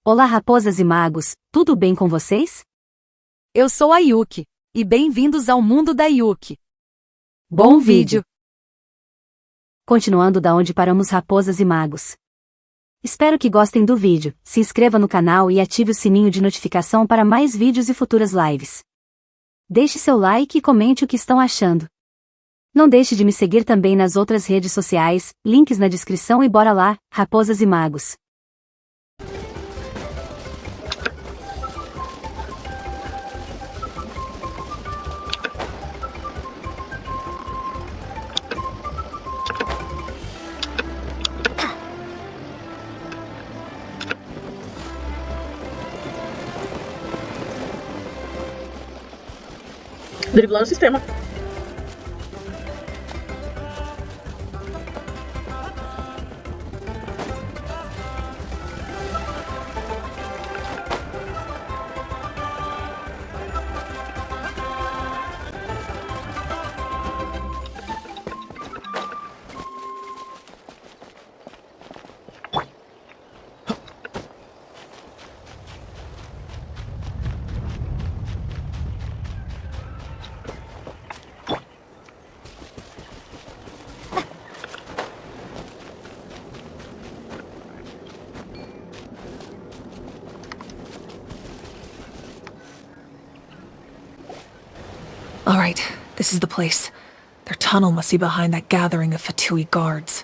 Olá raposas e magos, tudo bem com vocês? Eu sou a Yuki, e bem-vindos ao mundo da Yuki. Bom vídeo! Continuando da onde paramos raposas e magos. Espero que gostem do vídeo, se inscreva no canal e ative o sininho de notificação para mais vídeos e futuras lives. Deixe seu like e comente o que estão achando. Não deixe de me seguir também nas outras redes sociais, links na descrição e bora lá, raposas e magos. Driblando o sistema. All right, this is the place. Their tunnel must be behind that gathering of Fatui guards.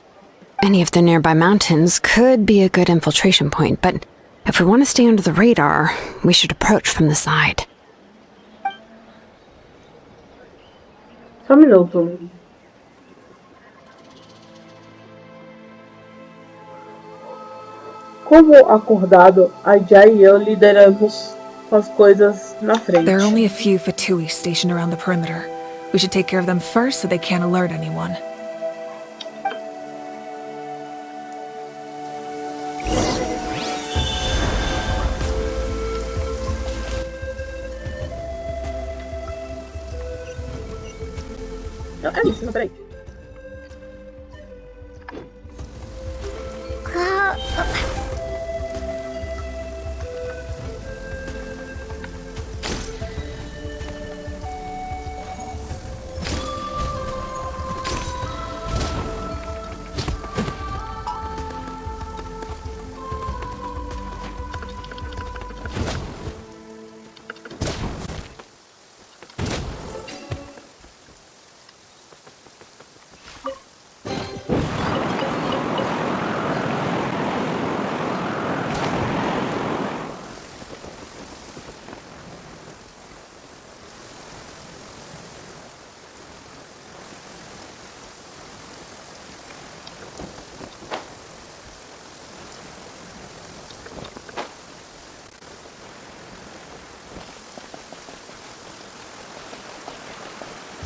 Any of the nearby mountains could be a good infiltration point, but if we want to stay under the radar, we should approach from the side. Só um minuto. Como acordado, a Jai e eu lideramos as coisas na frente. There are only a few Fatui stationed around the perimeter. We should take care of them first so they can't alert anyone. É isso, não, peraí.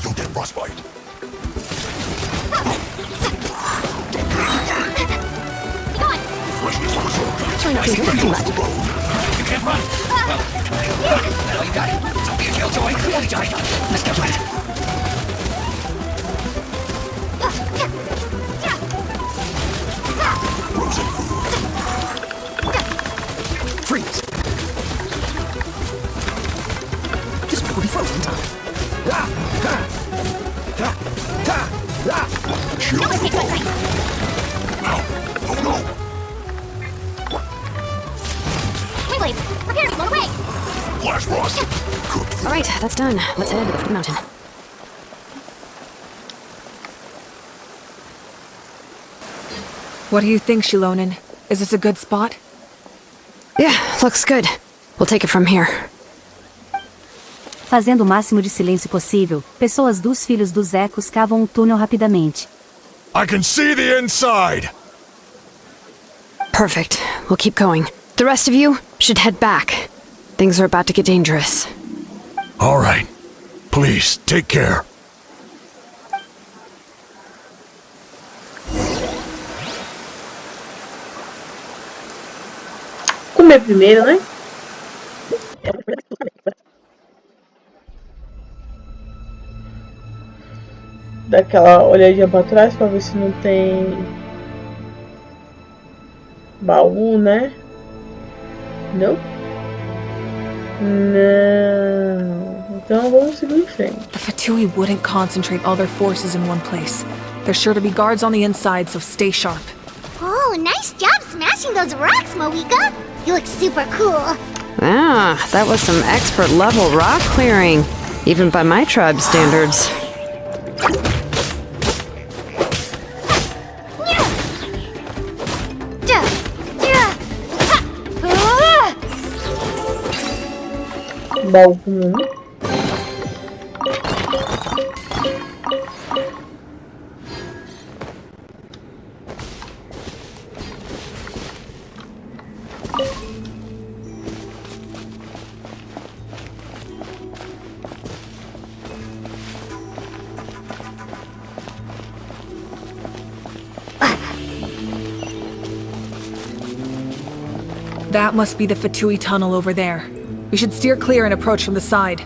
You'll get frostbite. Freshness of result. Try not to drink too much. You can't run. Well, now you got it. Don't be a killjoy. Let's get to it. Frozen food. Freeze. This will be frozen time. Chill. Ow. Oh no. Wait, prepare to be blown away! Flash frost. Cooked food. All right, that's done. Let's head to the foot mountain. What do you think, Shilonen? Is this a good spot? Yeah, looks good. We'll take it from here. Fazendo o máximo de silêncio possível, pessoas dos filhos dos ecos cavam um túnel rapidamente. I can see the inside. Perfect. We'll keep going. The rest of you should head back. Things are about to get dangerous. All right. Please, take care. Comer primeiro, né? Dar aquela olhadinha pra trás pra ver se não tem baú, né? Não? Não. Então vamos seguir em frente. The Fatui wouldn't concentrate all their forces in one place. There's sure to be guards on the inside, so stay sharp. Oh, nice job smashing those rocks, Moika. You look super cool. Ah, that was some expert level rock clearing, even by my tribe standards. Baú comum. That must be the Fatui tunnel over there. We should steer clear and approach from the side.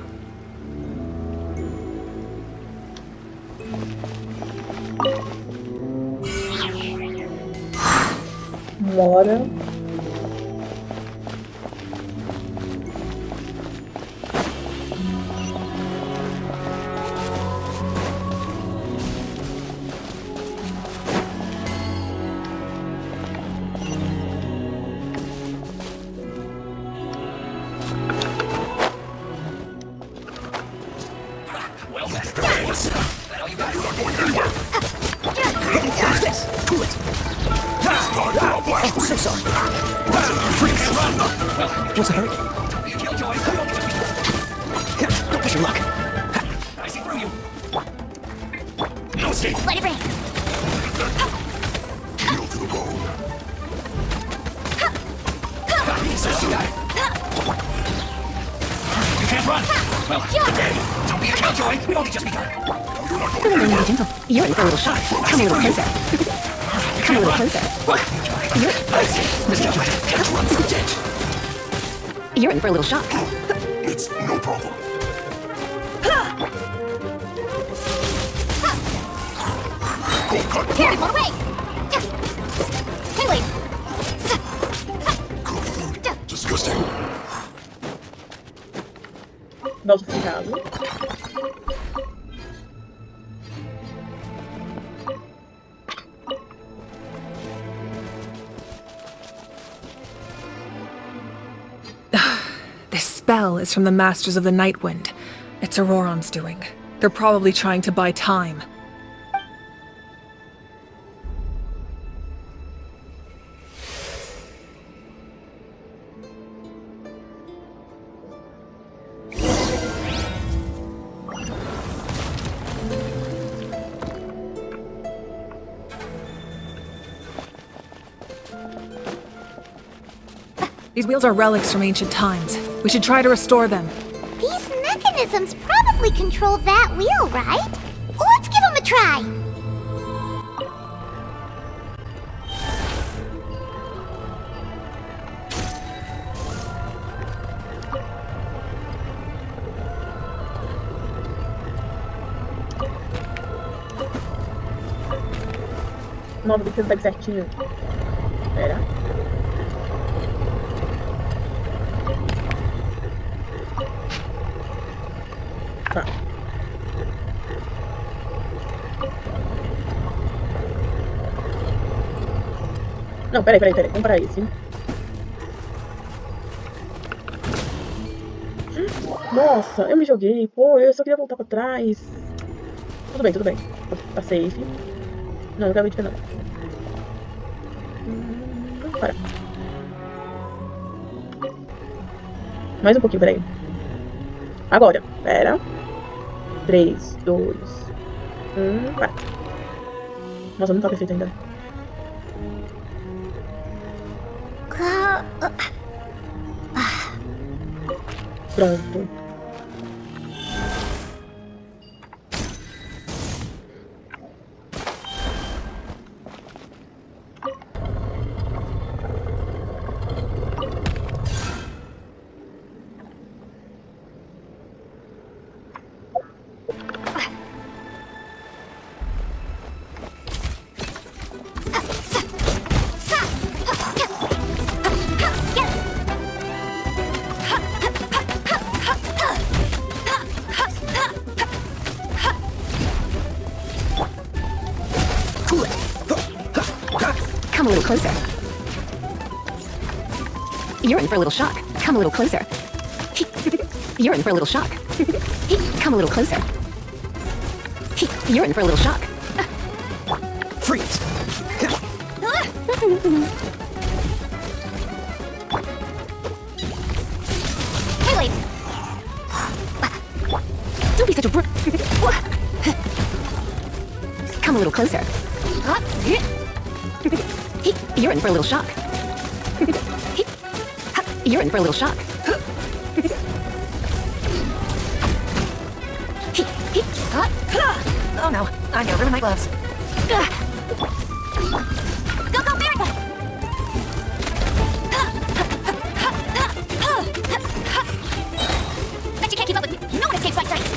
Mora. Well, that's tremendous. That all you got? You're not going anywhere. What is this? Cool it. Oh, so sorry. Freeze! Run! Well, what's the hurry? Don't be a killjoy. Don't push your luck. I see through you. No escape. Let it rain. Heel to the bone. You got it. You can't run. Well, okay. Don't be a killjoy. We've only just begun. You're a little gentle. You're in for a little shock. Come a little closer. Come a little closer. Miss Killjoy, can't run from the dead. You're in for a little shock. It's no problem. Cold cut. Here, one away. Hey, wait. Cooked food. Disgusting. Volta pra casa. This spell is from the Masters of the Nightwind. It's Auroron's doing. They're probably trying to buy time. These wheels are relics from ancient times. We should try to restore them. These mechanisms probably control that wheel, right? Let's give them a try. Nossa, deixa eu ver certinho. Pera. Tá. Não, peraí. Vamos pra esse. Nossa, eu me joguei. Pô, eu só queria voltar pra trás. Tudo bem. Tá safe. Não quero ver de não. Vamos parar. Mais um pouquinho, peraí. Agora, pera. 3, 2, 1, para. Nossa, não tá perfeito ainda. Pronto. little closer. You're in for a little shock. Come a little closer. You're in for a little shock. Come a little closer. You're in for a little shock. Freeze! Hey, wait. Don't be such a Come a little closer. You're in for a little shock. You're in for a little shock. Oh no, I'm gonna ruin my gloves. Go, go, Miracle! Bet you can't keep up with me. No one escapes my sights.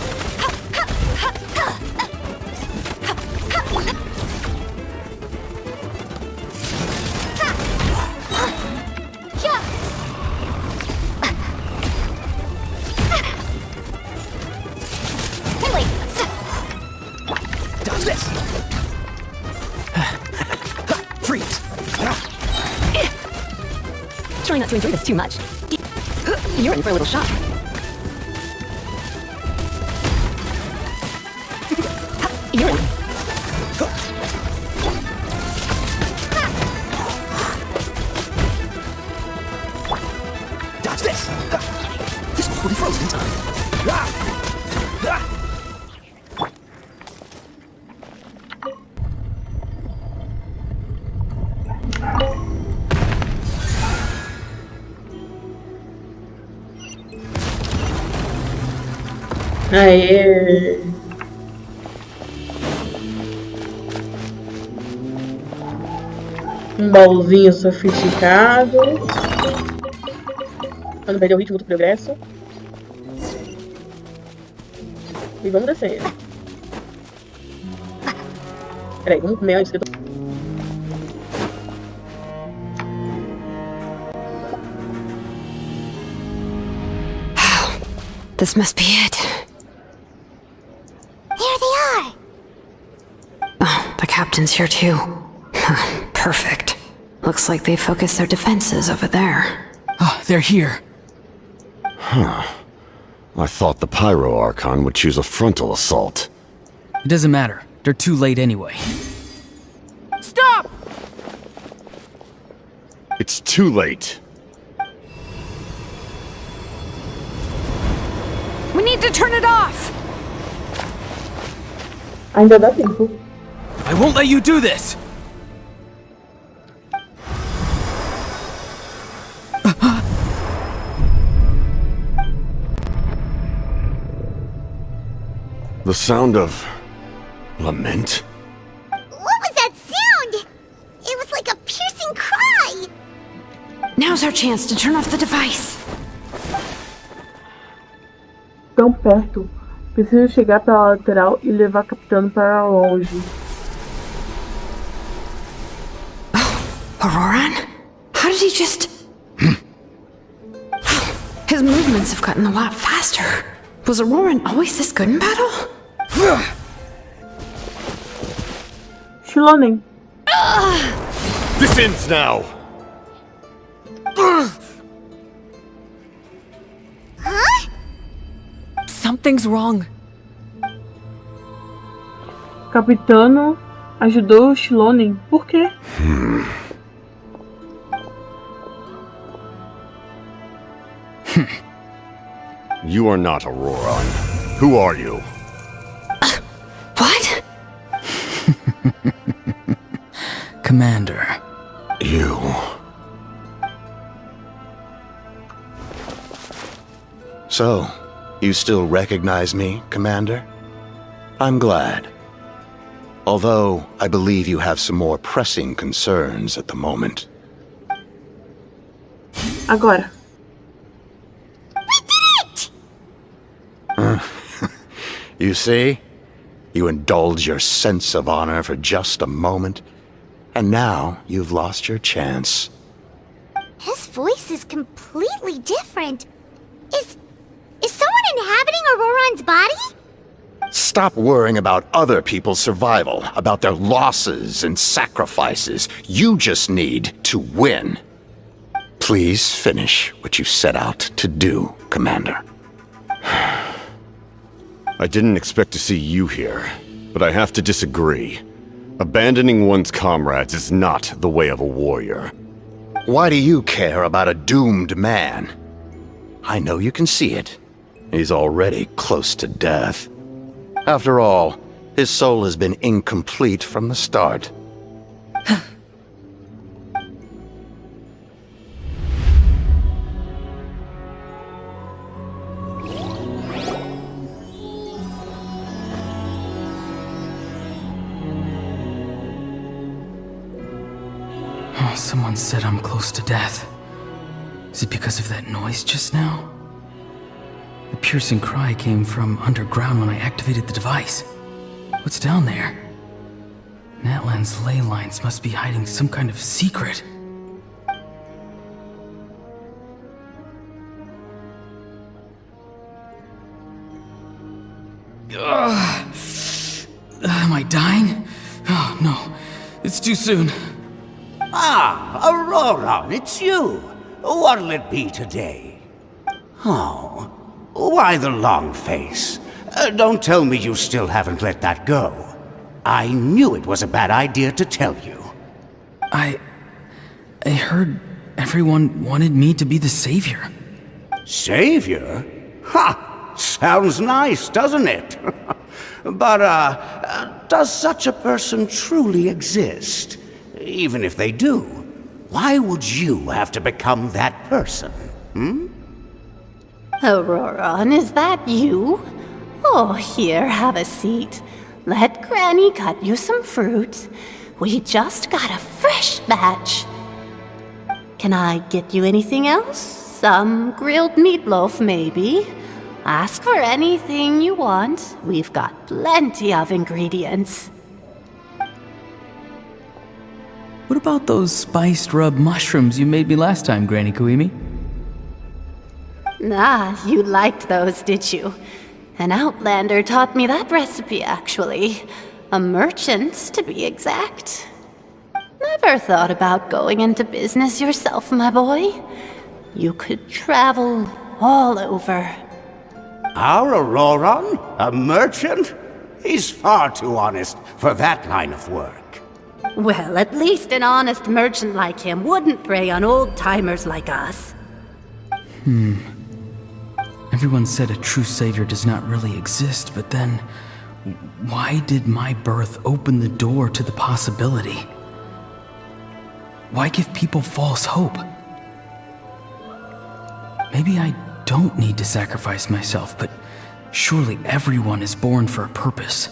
Hey, wait. Dodge this! Freeze! Try not to enjoy this too much. You're in for a little shock. You're in. Dodge this! This will be frozen in time. Aê! Um baúzinho sofisticado. Pra não perder o ritmo do progresso. E vamos descer. Peraí, vamos comer antes que eu tô... This must be it. Here they are. Oh, the captain's here too. Perfect. Looks like they focused their defenses over there. Oh, they're here. I thought the Pyro Archon would choose a frontal assault. It doesn't matter. They're too late anyway. Stop! It's too late. We need to turn it off! Ainda dá tempo. I won't let you do this! The sound of... lament? What was that sound? It was like a piercing cry. Now's our chance to turn off the device. Tão perto. Preciso chegar pela lateral e levar Capitano para longe. Auroran? How did he just... His movements have gotten a lot faster. Was Auroran always this good in battle? Shilonen. This ends now! Huh? Something's wrong. Capitano ajudou o Shilonen. Por quê? You are not Auroran. Who are you? What? Commander. You... So, you still recognize me, Commander? I'm glad. Although, I believe you have some more pressing concerns at the moment. Agora. We did it! You see? You indulge your sense of honor for just a moment, and now you've lost your chance. His voice is completely different. Is someone inhabiting Auroran's body? Stop worrying about other people's survival, about their losses and sacrifices. You just need to win. Please finish what you set out to do, Commander. I didn't expect to see you here, but I have to disagree. Abandoning one's comrades is not the way of a warrior. Why do you care about a doomed man? I know you can see it. He's already close to death. After all, his soul has been incomplete from the start. Someone said I'm close to death. Is it because of that noise just now? The piercing cry came from underground when I activated the device. What's down there? Natlan's ley lines must be hiding some kind of secret. Am I dying? Oh no, it's too soon. Ah, Aurora, it's you. What'll it be today? Oh, why the long face? Don't tell me you still haven't let that go. I knew it was a bad idea to tell you. I heard everyone wanted me to be the savior. Savior? Ha! Sounds nice, doesn't it? But, does such a person truly exist? Even if they do, why would you have to become that person, Aurora, is that you? Oh, here, have a seat. Let Granny cut you some fruit. We just got a fresh batch. Can I get you anything else? Some grilled meatloaf, maybe? Ask for anything you want. We've got plenty of ingredients. What about those spiced rub mushrooms you made me last time, Granny Kuimi? Ah, you liked those, did you? An outlander taught me that recipe, actually. A merchant, to be exact. Never thought about going into business yourself, my boy? You could travel all over. Our Auroron? A merchant? He's far too honest for that line of work. Well, at least an honest merchant like him wouldn't prey on old-timers like us. Everyone said a true savior does not really exist, but then why did my birth open the door to the possibility? Why give people false hope? Maybe I don't need to sacrifice myself, but surely everyone is born for a purpose.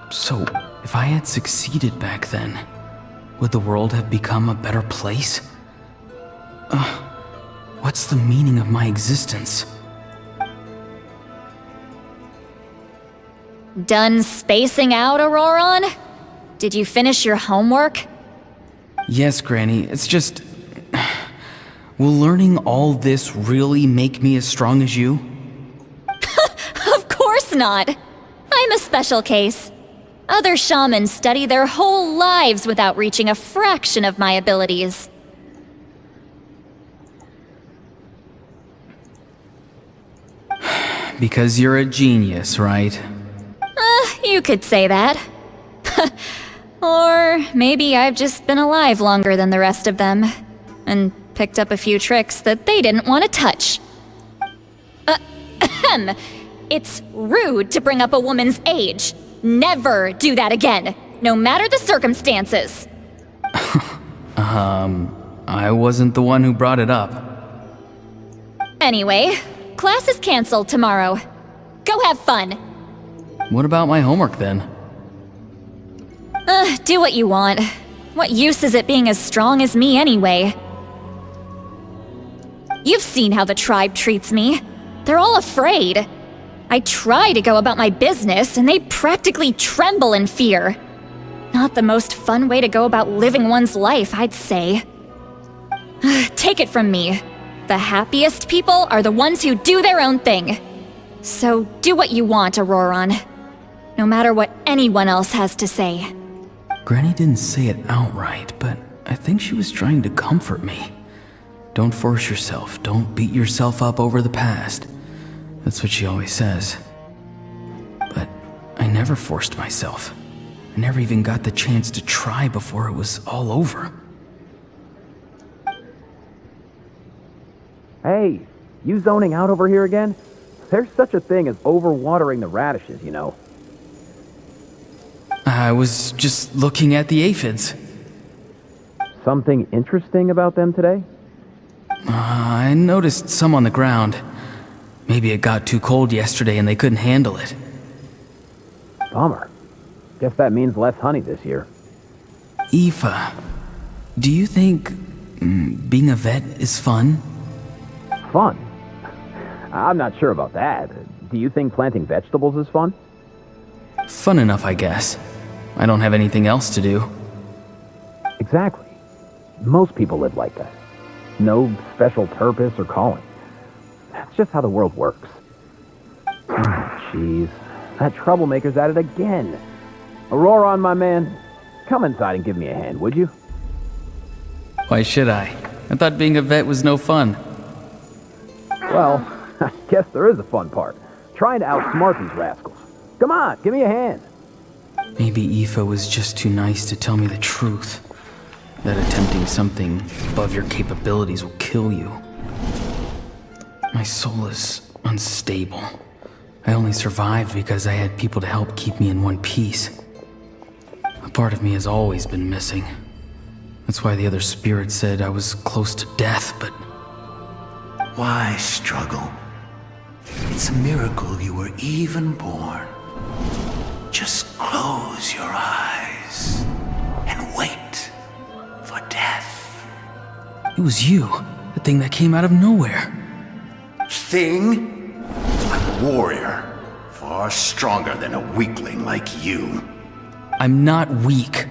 So, if I had succeeded back then, would the world have become a better place? What's the meaning of my existence? Done spacing out, Auroron? Did you finish your homework? Yes, Granny, it's just... Will learning all this really make me as strong as you? Of course not! I'm a special case. Other shamans study their whole lives without reaching a fraction of my abilities. Because you're a genius, right? You could say that. Or maybe I've just been alive longer than the rest of them, and picked up a few tricks that they didn't want to touch. It's rude to bring up a woman's age. Never do that again, no matter the circumstances. I wasn't the one who brought it up. Anyway, class is canceled tomorrow. Go have fun. What about my homework then? Do what you want. What use is it being as strong as me anyway? You've seen how the tribe treats me. They're all afraid. I try to go about my business, and they practically tremble in fear. Not the most fun way to go about living one's life, I'd say. Take it from me. The happiest people are the ones who do their own thing. So do what you want, Auroron. no matter what anyone else has to say. Granny didn't say it outright, but I think she was trying to comfort me. Don't force yourself. Don't beat yourself up over the past. That's what she always says. But I never forced myself. I never even got the chance to try before it was all over. Hey, you zoning out over here again? There's such a thing as overwatering the radishes, you know. I was just looking at the aphids. Something interesting about them today? I noticed some on the ground. Maybe it got too cold yesterday and they couldn't handle it. Bummer. Guess that means less honey this year. Aoife, do you think being a vet is fun? Fun? I'm not sure about that. Do you think planting vegetables is fun? Fun enough, I guess. I don't have anything else to do. Exactly. Most people live like that. No special purpose or calling. That's just how the world works. Jeez, that troublemaker's at it again. Auroron, my man, come inside and give me a hand, would you? Why should I? I thought being a vet was no fun. Well, I guess there is a fun part. Trying to outsmart these rascals. Come on, give me a hand. Maybe Aoife was just too nice to tell me the truth. That attempting something above your capabilities will kill you. My soul is unstable. I only survived because I had people to help keep me in one piece. A part of me has always been missing. That's why the other spirit said I was close to death, but... Why struggle? It's a miracle you were even born. Just close your eyes and wait for death. It was you, the thing that came out of nowhere. Thing? I'm a warrior, far stronger than a weakling like you. I'm not weak.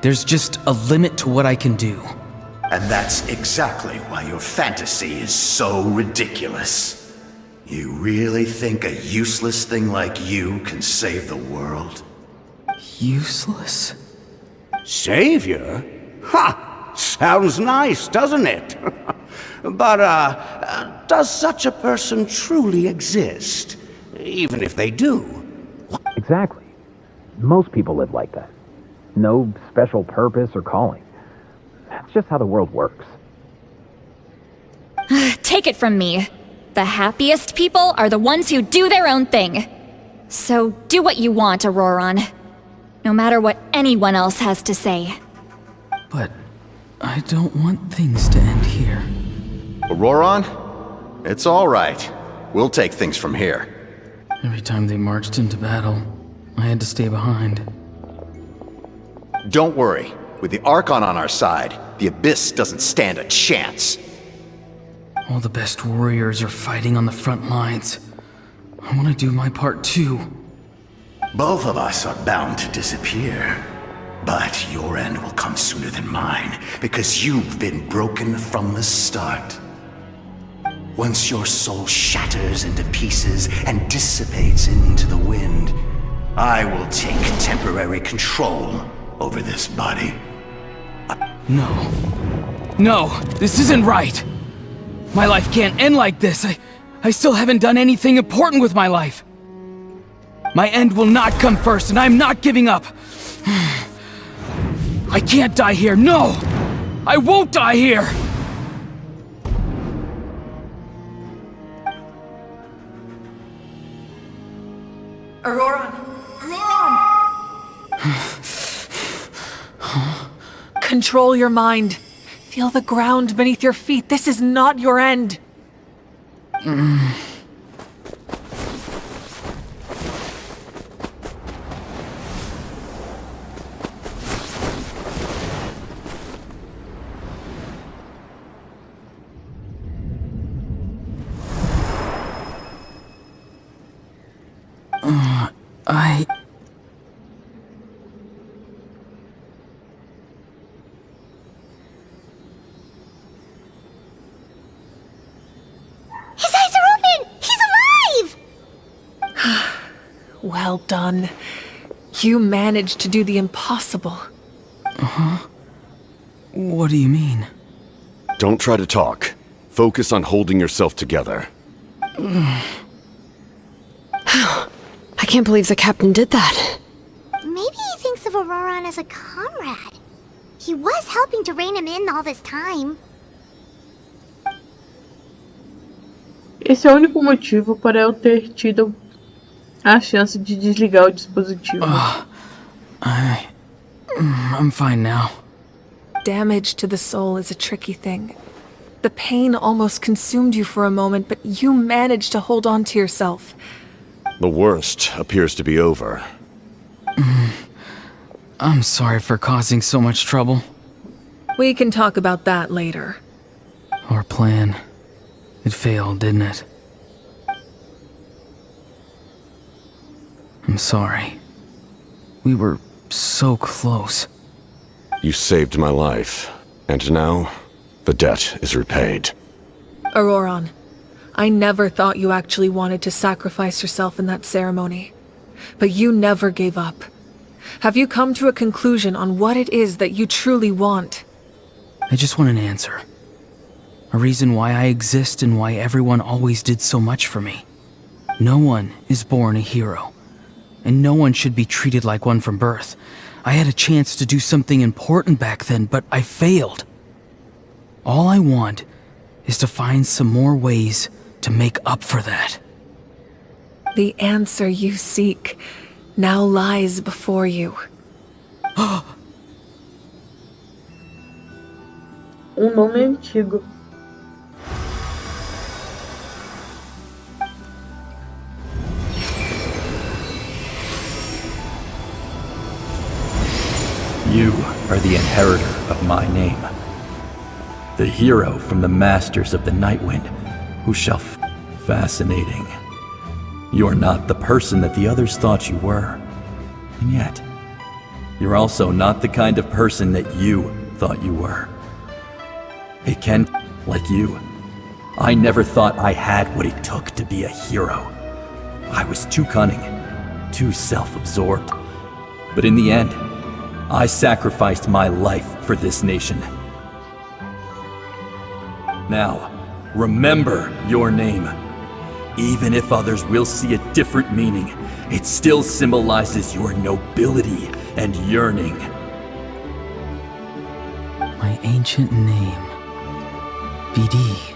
There's just a limit to what I can do. And that's exactly why your fantasy is so ridiculous. You really think a useless thing like you can save the world? Useless? Savior? Ha! Sounds nice, doesn't it? But, does such a person truly exist? Even if they do? Exactly. Most people live like that. No special purpose or calling. That's just how the world works. Take it from me. The happiest people are the ones who do their own thing. So do what you want, Auroron. No matter what anyone else has to say. But I don't want things to end here. Auroron? It's all right. We'll take things from here. Every time they marched into battle, I had to stay behind. Don't worry. With the Archon on our side, the Abyss doesn't stand a chance. All the best warriors are fighting on the front lines. I want to do my part too. Both of us are bound to disappear. But your end will come sooner than mine, because you've been broken from the start. Once your soul shatters into pieces and dissipates into the wind, I will take temporary control over this body. No, this isn't right. My life can't end like this. I still haven't done anything important with my life. My end will not come first, and I'm not giving up. I can't die here, no! I won't die here! Auroron! Control your mind. Feel the ground beneath your feet. This is not your end. His eyes are open! He's alive! Well done. You managed to do the impossible. Uh-huh. What do you mean? Don't try to talk. Focus on holding yourself together. I can't believe the captain did that. Maybe he thinks of Auroran as a comrade. He was helping to rein him in all this time. Esse é o único motivo para eu ter tido a chance de desligar o dispositivo. I'm fine now. Damage to the soul is a tricky thing. The pain almost consumed you for a moment, but you managed to hold on to yourself. The worst appears to be over. I'm sorry for causing so much trouble. We can talk about that later. Our plan. It failed, didn't it? I'm sorry. We were so close. You saved my life, and now the debt is repaid. Auroran, I never thought you actually wanted to sacrifice yourself in that ceremony. But you never gave up. Have you come to a conclusion on what it is that you truly want? I just want an answer. A reason why I exist and why everyone always did so much for me. No one is born a hero, and no one should be treated like one from birth. I had a chance to do something important back then, but I failed. All I want is to find some more ways to make up for that. The answer you seek now lies before you. Nome antigo. You are the inheritor of my name. The hero from the masters of the Nightwind, who shall fascinating. You're not the person that the others thought you were. And yet, you're also not the kind of person that you thought you were. Hey Ken, like you, I never thought I had what it took to be a hero. I was too cunning, too self-absorbed. But in the end, I sacrificed my life for this nation. Now, remember your name. Even if others will see a different meaning, it still symbolizes your nobility and yearning. My ancient name. BD.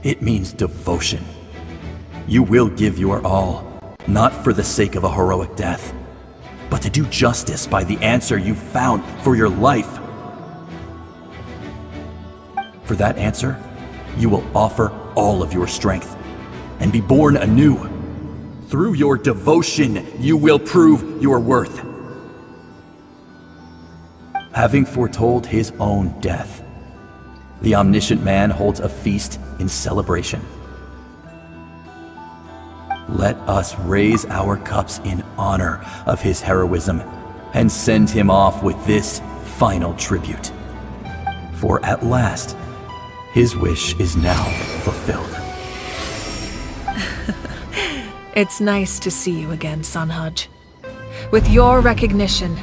It means devotion. You will give your all, not for the sake of a heroic death, but to do justice by the answer you found for your life. For that answer, you will offer all of your strength and be born anew. Through your devotion, you will prove your worth. Having foretold his own death, the omniscient man holds a feast in celebration. Let us raise our cups in honor of his heroism and send him off with this final tribute. For at last, his wish is now fulfilled. It's nice to see you again, Sunhudge. With your recognition,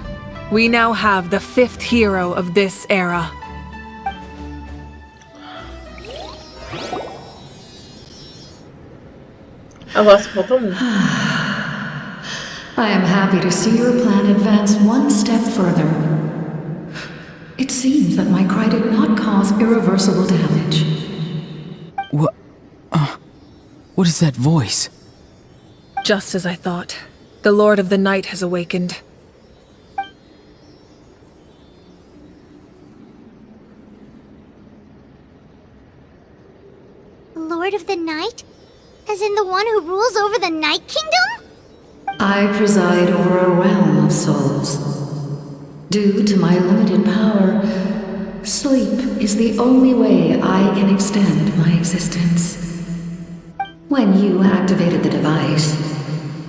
we now have the 5th hero of this era. I am happy to see your plan advance one step further. It seems that my cry did not cause irreversible damage. What is that voice? Just as I thought. The Lord of the Night has awakened. Lord of the Night? As in the one who rules over the Night Kingdom? I preside over a realm of souls. Due to my limited power, sleep is the only way I can extend my existence. When you activated the device,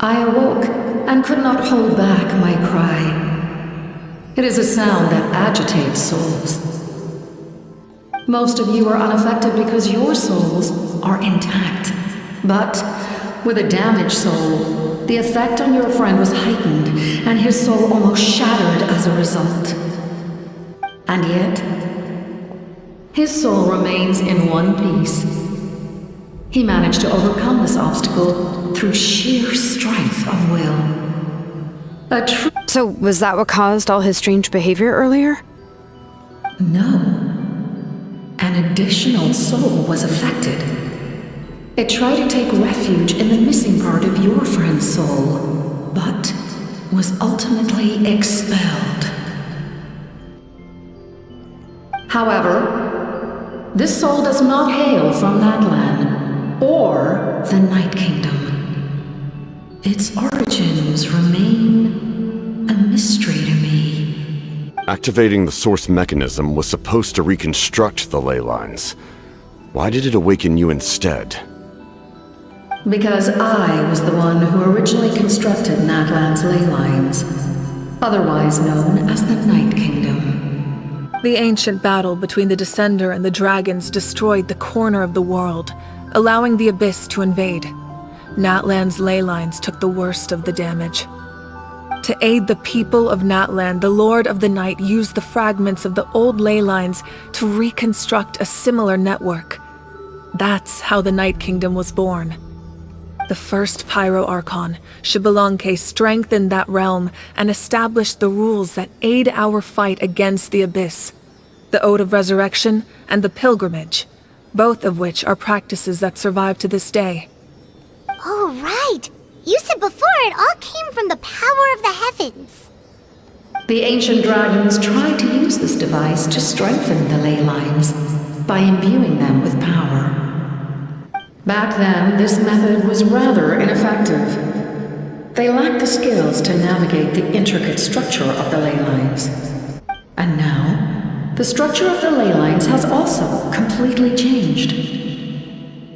I awoke and could not hold back my cry. It is a sound that agitates souls. Most of you are unaffected because your souls are intact. But with a damaged soul, the effect on your friend was heightened, and his soul almost shattered as a result. And yet, his soul remains in one piece. He managed to overcome this obstacle through sheer strength of will. So, was that what caused all his strange behavior earlier? No. An additional soul was affected. It tried to take refuge in the missing part of your friend's soul, but was ultimately expelled. However, this soul does not hail from Natlan or the Night Kingdom. Its origins remain a mystery to me. Activating the source mechanism was supposed to reconstruct the ley lines. Why did it awaken you instead? Because I was the one who originally constructed Natlan's ley lines, otherwise known as the Night Kingdom. The ancient battle between the Descender and the dragons destroyed the corner of the world, allowing the Abyss to invade. Natlan's ley lines took the worst of the damage. To aid the people of Natlan, the Lord of the Night used the fragments of the old ley lines to reconstruct a similar network. That's how the Night Kingdom was born. The first Pyro Archon, Xbalanque, strengthened that realm and established the rules that aid our fight against the Abyss. The Ode of Resurrection and the Pilgrimage, both of which are practices that survive to this day. Oh, right! You said before it all came from the power of the heavens. The ancient dragons tried to use this device to strengthen the ley lines by imbuing them with power. Back then, this method was rather ineffective. They lacked the skills to navigate the intricate structure of the ley lines. And now, the structure of the ley lines has also completely changed.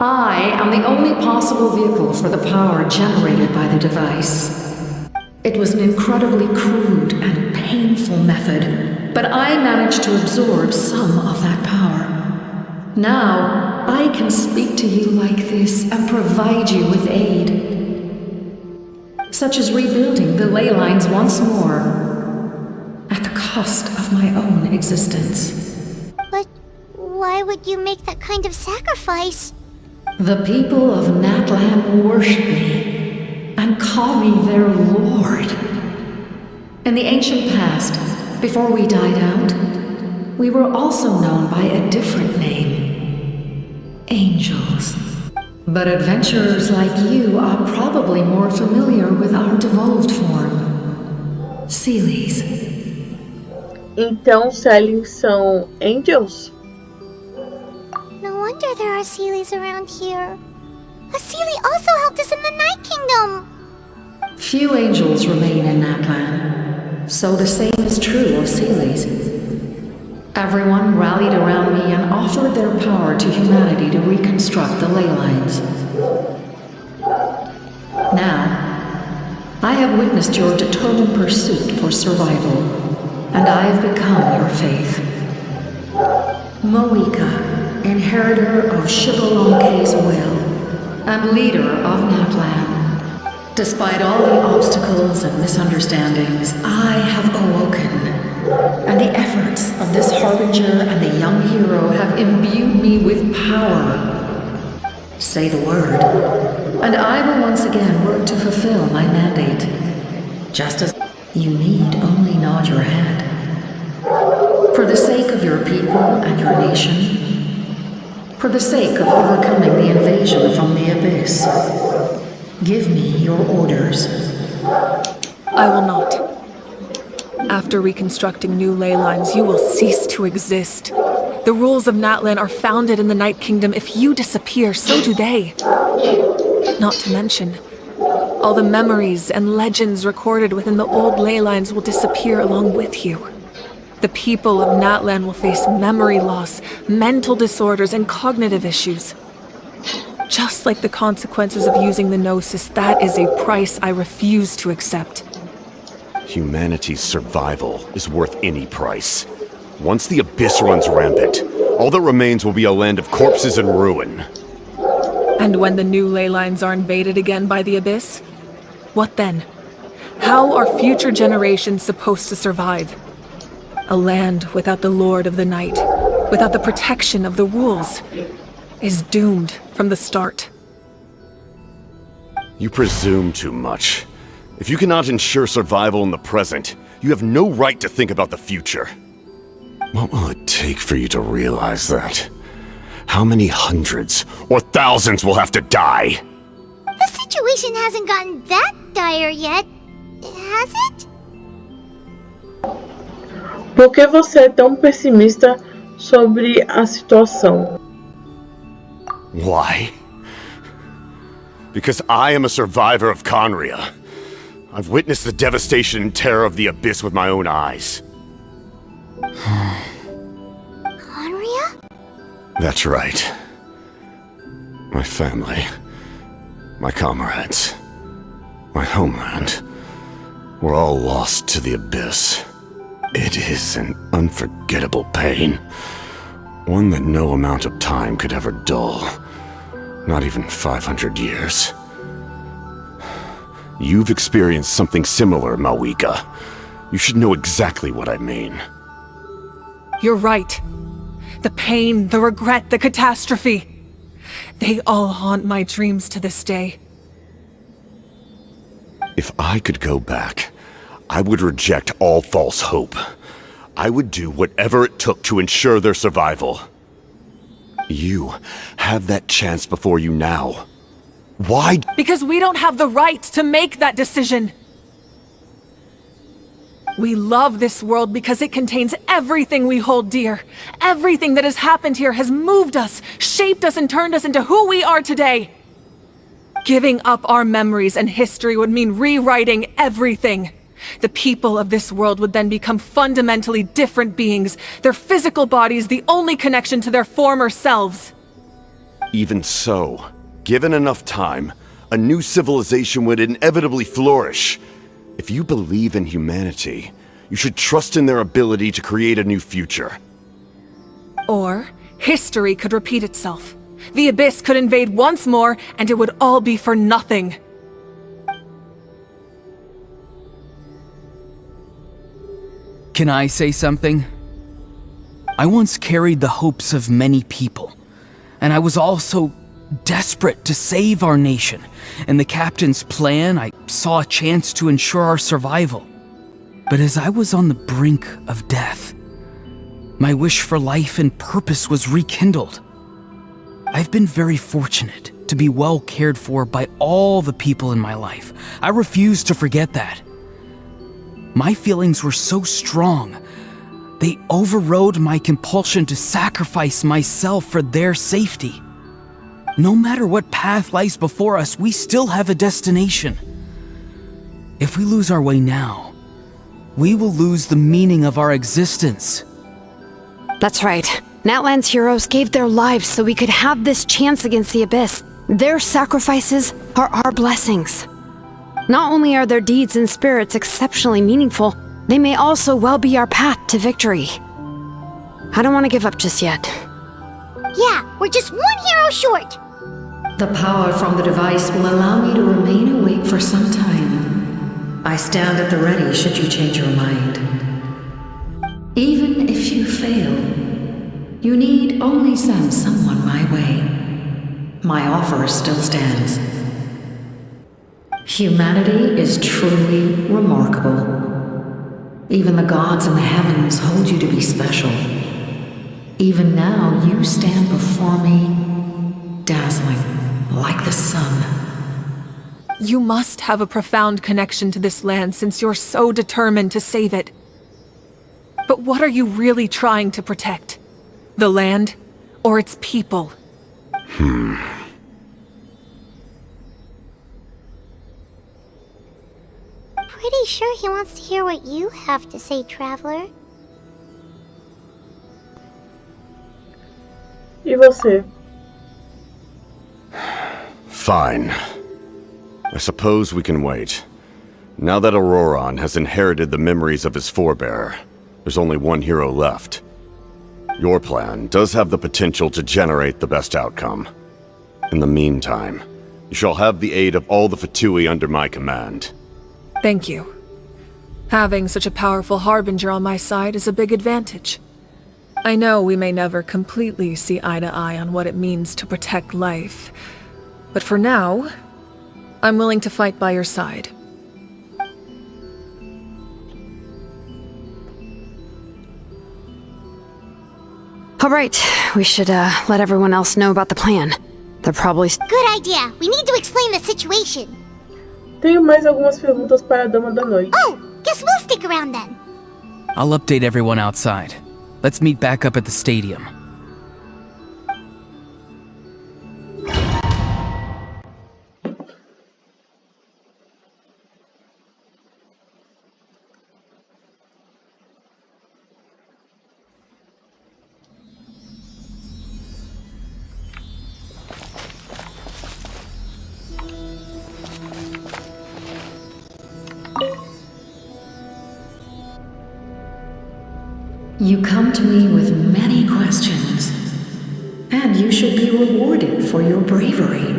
I am the only possible vehicle for the power generated by the device. It was an incredibly crude and painful method, but I managed to absorb some of that power. Now, I can speak to you like this and provide you with aid, such as rebuilding the ley lines once more, at the cost of my own existence. But why would you make that kind of sacrifice? The people of Natlan worship me and call me their lord. In the ancient past, before we died out, we were also known by a different name. Angels. But adventurers like you are probably more familiar with our devolved form. Seelies. Então, Seelies são angels? No wonder there are Seelies around here. A Seelie also helped us in the Night Kingdom. Few angels remain in Natlan, so the same is true of Seelies. Everyone rallied around me and offered their power to humanity to reconstruct the ley lines. Now, I have witnessed your determined pursuit for survival, and I have become your faith. Moika, inheritor of Xbalanque's will, and leader of Natlan. Despite all the obstacles and misunderstandings, I have awoken. And the efforts of this harbinger and the young hero have imbued me with power. Say the word, and I will once again work to fulfill my mandate. Just as you need only nod your head. For the sake of your people and your nation, for the sake of overcoming the invasion from the Abyss, give me your orders. I will not. After reconstructing new ley lines, you will cease to exist. The rules of Natlan are founded in the Night Kingdom. If you disappear, so do they. Not to mention, all the memories and legends recorded within the old ley lines will disappear along with you. The people of Natlan will face memory loss, mental disorders, and cognitive issues. Just like the consequences of using the Gnosis, that is a price I refuse to accept. Humanity's survival is worth any price. Once the Abyss runs rampant, all that remains will be a land of corpses and ruin. And when the new ley lines are invaded again by the Abyss, What then? How are future generations supposed to survive? A land without the Lord of the Night, without the protection of the rules, is doomed from the start. You presume too much. If you cannot ensure survival in the present, you have no right to think about the future. What will it take for you to realize that? How many hundreds or thousands will have to die? The situation hasn't gotten that dire yet, has it? Por que você é tão pessimista sobre a situação? Why? Because I am a survivor of Conria. I've witnessed the devastation and terror of the Abyss with my own eyes. Conria? That's right. My family, my comrades, my homeland, were all lost to the Abyss. It is an unforgettable pain. One that no amount of time could ever dull. Not even 500 years. You've experienced something similar, Mawika. You should know exactly what I mean. You're right. The pain, the regret, the catastrophe. They all haunt my dreams to this day. If I could go back, I would reject all false hope. I would do whatever it took to ensure their survival. You have that chance before you now. Why? Because we don't have the right to make that decision. We love this world because it contains everything we hold dear. Everything that has happened here has moved us, shaped us, and turned us into who we are today. Giving up our memories and history would mean rewriting everything. The people of this world would then become fundamentally different beings, their physical bodies the only connection to their former selves. Even so, given enough time, a new civilization would inevitably flourish. If you believe in humanity, you should trust in their ability to create a new future. Or, history could repeat itself. The Abyss could invade once more, and it would all be for nothing. Can I say something? I once carried the hopes of many people, and I was also desperate to save our nation. In the captain's plan, I saw a chance to ensure our survival. But as I was on the brink of death, my wish for life and purpose was rekindled. I've been very fortunate to be well cared for by all the people in my life. I refuse to forget that. My feelings were so strong, they overrode my compulsion to sacrifice myself for their safety. No matter what path lies before us, we still have a destination. If we lose our way now, we will lose the meaning of our existence. That's right. Natlan's heroes gave their lives so we could have this chance against the Abyss. Their sacrifices are our blessings. Not only are their deeds and spirits exceptionally meaningful, they may also well be our path to victory. I don't want to give up just yet. Yeah, we're just one hero short. The power from the device will allow me to remain awake for some time. I stand at the ready should you change your mind. Even if you fail, you need only send someone my way. My offer still stands. Humanity is truly remarkable. Even the gods in the heavens hold you to be special. Even now, you stand before me, dazzling like the sun. You must have a profound connection to this land since you're so determined to save it. But what are you really trying to protect? The land or its people? Pretty sure he wants to hear what you have to say, Traveler. E você? Fine. I suppose we can wait. Now that Auroron has inherited the memories of his forebearer, there's only one hero left. Your plan does have the potential to generate the best outcome. In the meantime, You shall have the aid of all the Fatui under my command. Thank you. Having such a powerful harbinger on my side is a big advantage. I know we may never completely see eye to eye on what it means to protect life, but for now, I'm willing to fight by your side. All right, we should let everyone else know about the plan. They're probably... Good idea. We need to explain the situation. Tenho mais algumas perguntas para a Dama da Noite. Oh, guess we'll stick around then. I'll update everyone outside. Let's meet back up at the stadium. You come to me with many questions, and you should be rewarded for your bravery.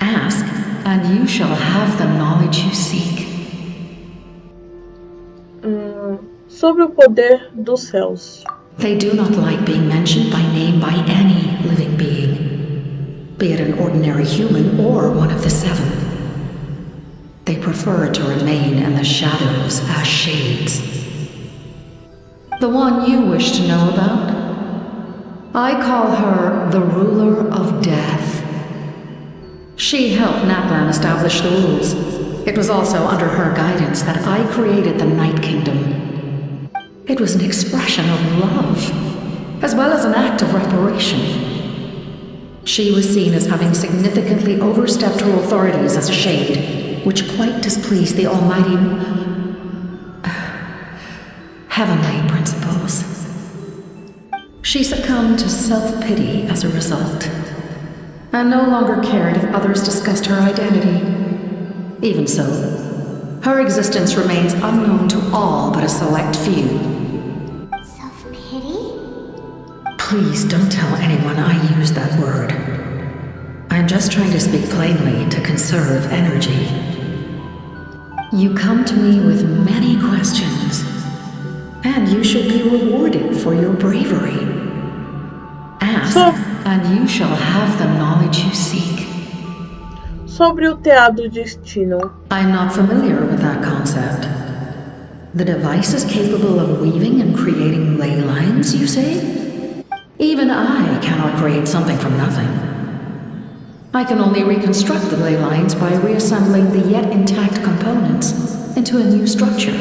Ask, and you shall have the knowledge you seek. Sobre o poder dos céus. They do not like being mentioned by name by any living being, be it an ordinary human or one of the seven. They prefer to remain in the shadows as shades. The one you wish to know about? I call her the ruler of death. She helped Natlan establish the rules. It was also under her guidance that I created the Night Kingdom. It was an expression of love, as well as an act of reparation. She was seen as having significantly overstepped her authorities as a shade, which quite displeased the almighty... heavenly principles. She succumbed to self-pity as a result, and no longer cared if others discussed her identity. Even so, her existence remains unknown to all but a select few. Self-pity? Please don't tell anyone I used that word. I'm just trying to speak plainly to conserve energy. You come to me with many questions, and you should be rewarded for your bravery. Ask, and you shall have the knowledge you seek. Sobre o tear do destino. I'm not familiar with that concept. The device is capable of weaving and creating ley lines, you say? Even I cannot create something from nothing. I can only reconstruct the ley lines by reassembling the yet intact components into a new structure.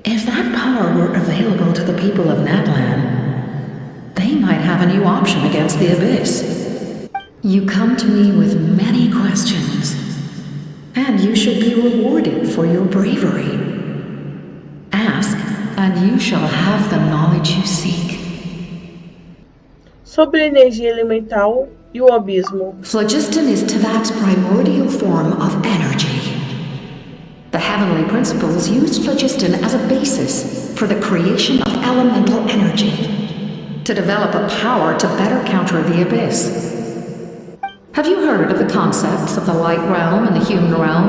If that power were available to the people of Natlan, they might have a new option against the Abyss. You come to me with many questions, and you should be rewarded for your bravery. Ask, and you shall have the knowledge you seek. Sobre a energia elemental e o abismo. Phlogiston is Teyvat's primordial form of energy. The heavenly principles used phlogiston as a basis for the creation of elemental energy, to develop a power to better counter the Abyss. Have you heard of the concepts of the light realm and the human realm?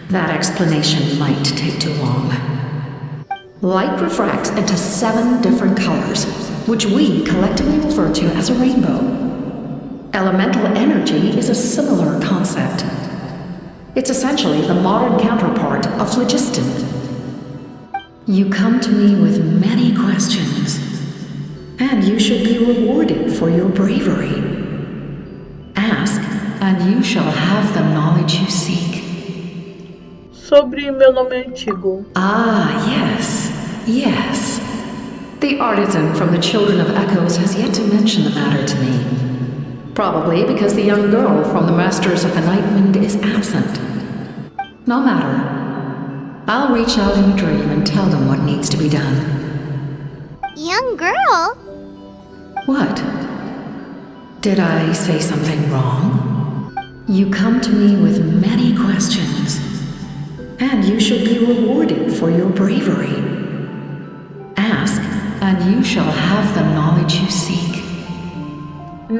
That explanation might take too long. Light refracts into 7 different colors, which we collectively refer to as a rainbow. Elemental energy is a similar concept. It's essentially the modern counterpart of phlogiston. You come to me with many questions, and you should be rewarded for your bravery. Ask, and you shall have the knowledge you seek. Sobre meu nome antigo. Ah, yes. The artisan from the Children of Echoes has yet to mention the matter to me. Probably because the young girl from the Masters of the Nightwind is absent. No matter. I'll reach out in a dream and tell them what needs to be done. Young girl? What? Did I say something wrong? You come to me with many questions, and you should be rewarded for your bravery. Ask, and you shall have the knowledge you seek.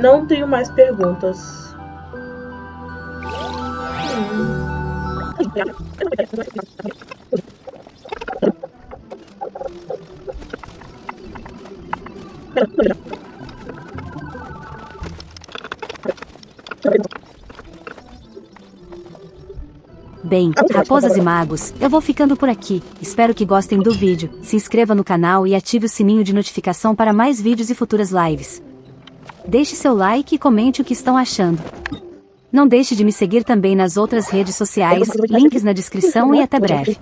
Não tenho mais perguntas. Bem, raposas e magos, eu vou ficando por aqui. Espero que gostem do vídeo. Se inscreva no canal e ative o sininho de notificação para mais vídeos e futuras lives. Deixe seu like e comente o que estão achando. Não deixe de me seguir também nas outras redes sociais, links na descrição e até breve.